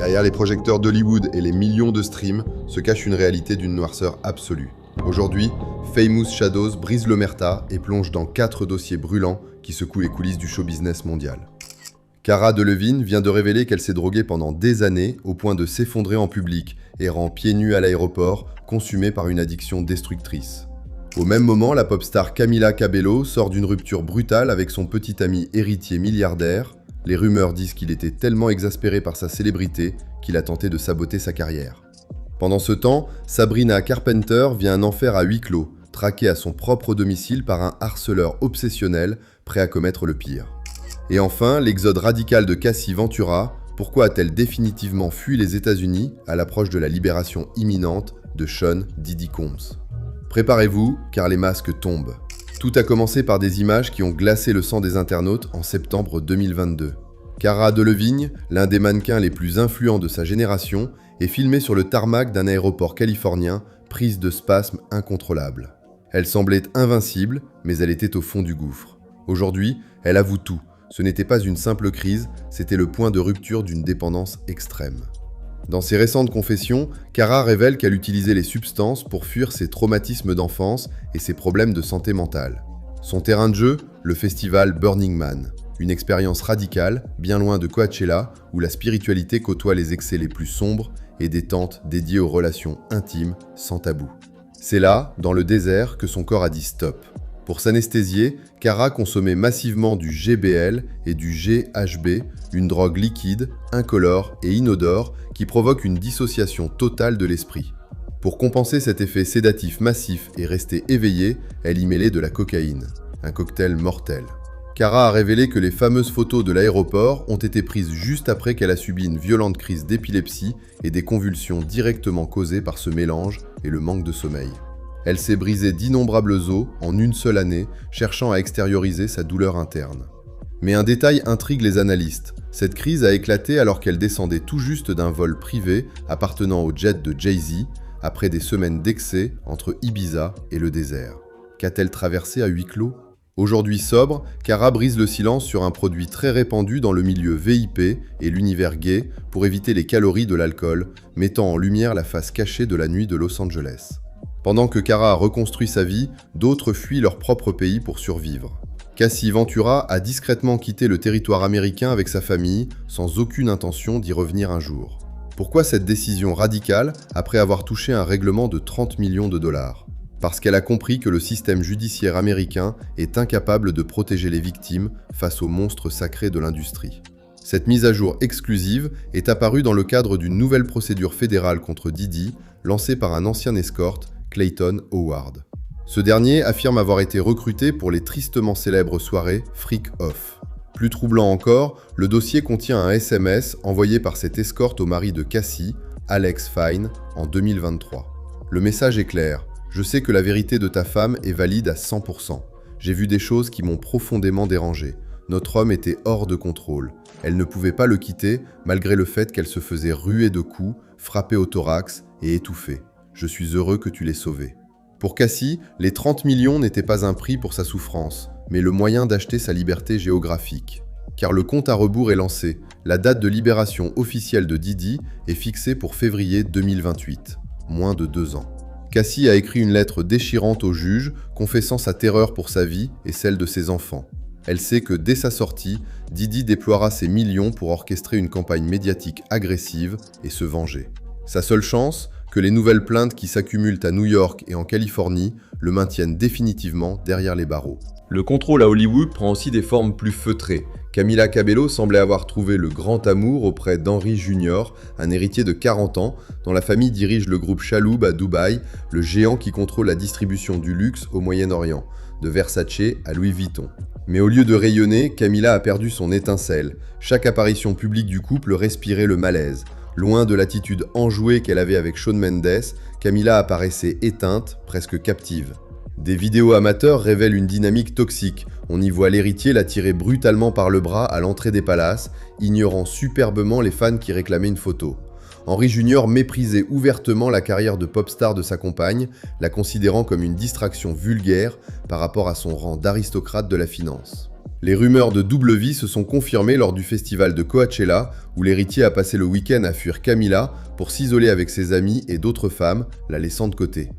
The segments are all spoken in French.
Derrière les projecteurs d'Hollywood et les millions de streams se cache une réalité d'une noirceur absolue. Aujourd'hui, Famous Shadows brise l'omerta et plonge dans 4 dossiers brûlants qui secouent les coulisses du show business mondial. Cara Delevingne vient de révéler qu'elle s'est droguée pendant des années au point de s'effondrer en public, errant pieds nus à l'aéroport, consumée par une addiction destructrice. Au même moment, la pop star Camila Cabello sort d'une rupture brutale avec son petit ami héritier milliardaire. Les rumeurs disent qu'il était tellement exaspéré par sa célébrité qu'il a tenté de saboter sa carrière. Pendant ce temps, Sabrina Carpenter vit un enfer à huis clos, traquée à son propre domicile par un harceleur obsessionnel prêt à commettre le pire. Et enfin, l'exode radical de Cassie Ventura. Pourquoi a-t-elle définitivement fui les États-Unis à l'approche de la libération imminente de Sean Diddy Combs? Préparez-vous, car les masques tombent. Tout a commencé par des images qui ont glacé le sang des internautes en septembre 2022. Cara Delevingne, l'un des mannequins les plus influents de sa génération, est filmée sur le tarmac d'un aéroport californien, prise de spasmes incontrôlables. Elle semblait invincible, mais elle était au fond du gouffre. Aujourd'hui, elle avoue tout. Ce n'était pas une simple crise, c'était le point de rupture d'une dépendance extrême. Dans ses récentes confessions, Cara révèle qu'elle utilisait les substances pour fuir ses traumatismes d'enfance et ses problèmes de santé mentale. Son terrain de jeu, le festival Burning Man, une expérience radicale, bien loin de Coachella, où la spiritualité côtoie les excès les plus sombres et des tentes dédiées aux relations intimes, sans tabou. C'est là, dans le désert, que son corps a dit stop. Pour s'anesthésier, Cara consommait massivement du GBL et du GHB, une drogue liquide, incolore et inodore qui provoque une dissociation totale de l'esprit. Pour compenser cet effet sédatif massif et rester éveillée, elle y mêlait de la cocaïne, un cocktail mortel. Cara a révélé que les fameuses photos de l'aéroport ont été prises juste après qu'elle a subi une violente crise d'épilepsie et des convulsions directement causées par ce mélange et le manque de sommeil. Elle s'est brisée d'innombrables os en une seule année, cherchant à extérioriser sa douleur interne. Mais un détail intrigue les analystes. Cette crise a éclaté alors qu'elle descendait tout juste d'un vol privé appartenant au jet de Jay-Z, après des semaines d'excès entre Ibiza et le désert. Qu'a-t-elle traversé à huis clos ? Aujourd'hui sobre, Cara brise le silence sur un produit très répandu dans le milieu VIP et l'univers gay pour éviter les calories de l'alcool, mettant en lumière la face cachée de la nuit de Los Angeles. Pendant que Cara a reconstruit sa vie, d'autres fuient leur propre pays pour survivre. Cassie Ventura a discrètement quitté le territoire américain avec sa famille, sans aucune intention d'y revenir un jour. Pourquoi cette décision radicale après avoir touché un règlement de 30 millions de dollars ? Parce qu'elle a compris que le système judiciaire américain est incapable de protéger les victimes face aux monstres sacrés de l'industrie. Cette mise à jour exclusive est apparue dans le cadre d'une nouvelle procédure fédérale contre Diddy, lancée par un ancien escorte, Clayton Howard. Ce dernier affirme avoir été recruté pour les tristement célèbres soirées Freak Off. Plus troublant encore, le dossier contient un SMS envoyé par cette escorte au mari de Cassie, Alex Fine, en 2023. Le message est clair. Je sais que la vérité de ta femme est valide à 100%. J'ai vu des choses qui m'ont profondément dérangé. Notre homme était hors de contrôle. Elle ne pouvait pas le quitter malgré le fait qu'elle se faisait ruer de coups, frapper au thorax et étouffer. Je suis heureux que tu l'aies sauvé. Pour Cassie, les 30 millions n'étaient pas un prix pour sa souffrance, mais le moyen d'acheter sa liberté géographique. Car le compte à rebours est lancé. La date de libération officielle de Diddy est fixée pour février 2028, moins de 2 ans. Cassie a écrit une lettre déchirante au juge, confessant sa terreur pour sa vie et celle de ses enfants. Elle sait que dès sa sortie, Diddy déploiera ses millions pour orchestrer une campagne médiatique agressive et se venger. Sa seule chance ? Que les nouvelles plaintes qui s'accumulent à New York et en Californie le maintiennent définitivement derrière les barreaux. Le contrôle à Hollywood prend aussi des formes plus feutrées. Camila Cabello semblait avoir trouvé le grand amour auprès d'Henry Jr., un héritier de 40 ans, dont la famille dirige le groupe Chalhoub à Dubaï, le géant qui contrôle la distribution du luxe au Moyen-Orient, de Versace à Louis Vuitton. Mais au lieu de rayonner, Camila a perdu son étincelle. Chaque apparition publique du couple respirait le malaise. Loin de l'attitude enjouée qu'elle avait avec Shawn Mendes, Camila apparaissait éteinte, presque captive. Des vidéos amateurs révèlent une dynamique toxique. On y voit l'héritier la tirer brutalement par le bras à l'entrée des palaces, ignorant superbement les fans qui réclamaient une photo. Henry Jr. méprisait ouvertement la carrière de pop star de sa compagne, la considérant comme une distraction vulgaire par rapport à son rang d'aristocrate de la finance. Les rumeurs de double vie se sont confirmées lors du festival de Coachella, où l'héritier a passé le week-end à fuir Camila pour s'isoler avec ses amis et d'autres femmes, la laissant de côté.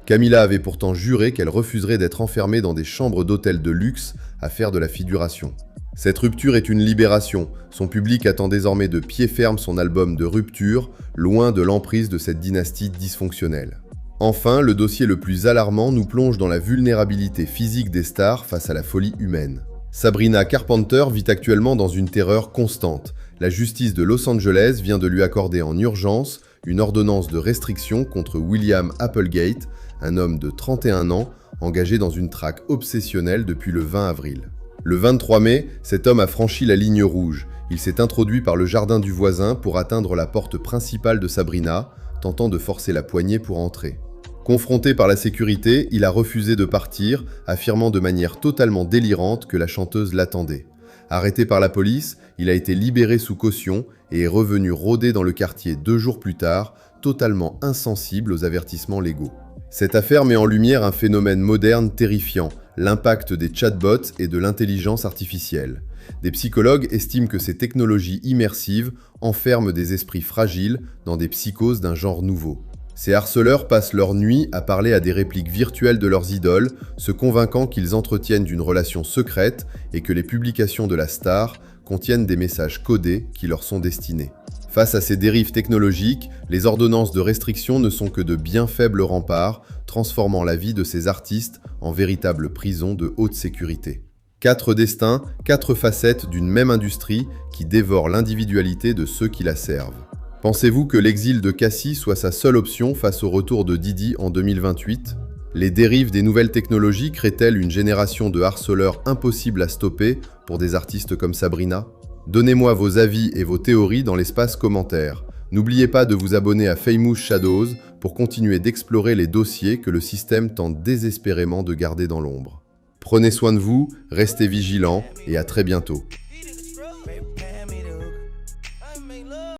Camila avait pourtant juré qu'elle refuserait d'être enfermée dans des chambres d'hôtel de luxe à faire de la figuration. Cette rupture est une libération. Son public attend désormais de pied ferme son album de rupture, loin de l'emprise de cette dynastie dysfonctionnelle. Enfin, le dossier le plus alarmant nous plonge dans la vulnérabilité physique des stars face à la folie humaine. Sabrina Carpenter vit actuellement dans une terreur constante. La justice de Los Angeles vient de lui accorder en urgence une ordonnance de restriction contre William Applegate, un homme de 31 ans engagé dans une traque obsessionnelle depuis le 20 avril. Le 23 mai, cet homme a franchi la ligne rouge. Il s'est introduit par le jardin du voisin pour atteindre la porte principale de Sabrina, tentant de forcer la poignée pour entrer. Confronté par la sécurité, il a refusé de partir, affirmant de manière totalement délirante que la chanteuse l'attendait. Arrêté par la police, il a été libéré sous caution et est revenu rôder dans le quartier 2 jours plus tard, totalement insensible aux avertissements légaux. Cette affaire met en lumière un phénomène moderne terrifiant, l'impact des chatbots et de l'intelligence artificielle. Des psychologues estiment que ces technologies immersives enferment des esprits fragiles dans des psychoses d'un genre nouveau. Ces harceleurs passent leur nuit à parler à des répliques virtuelles de leurs idoles, se convainquant qu'ils entretiennent une relation secrète et que les publications de la star contiennent des messages codés qui leur sont destinés. Face à ces dérives technologiques, les ordonnances de restriction ne sont que de bien faibles remparts, transformant la vie de ces artistes en véritable prison de haute sécurité. 4 destins, 4 facettes d'une même industrie qui dévore l'individualité de ceux qui la servent. Pensez-vous que l'exil de Cassie soit sa seule option face au retour de Diddy en 2028 ? Les dérives des nouvelles technologies créent-elles une génération de harceleurs impossible à stopper pour des artistes comme Sabrina ? Donnez-moi vos avis et vos théories dans l'espace commentaire. N'oubliez pas de vous abonner à Famous Shadows pour continuer d'explorer les dossiers que le système tente désespérément de garder dans l'ombre. Prenez soin de vous, restez vigilants et à très bientôt.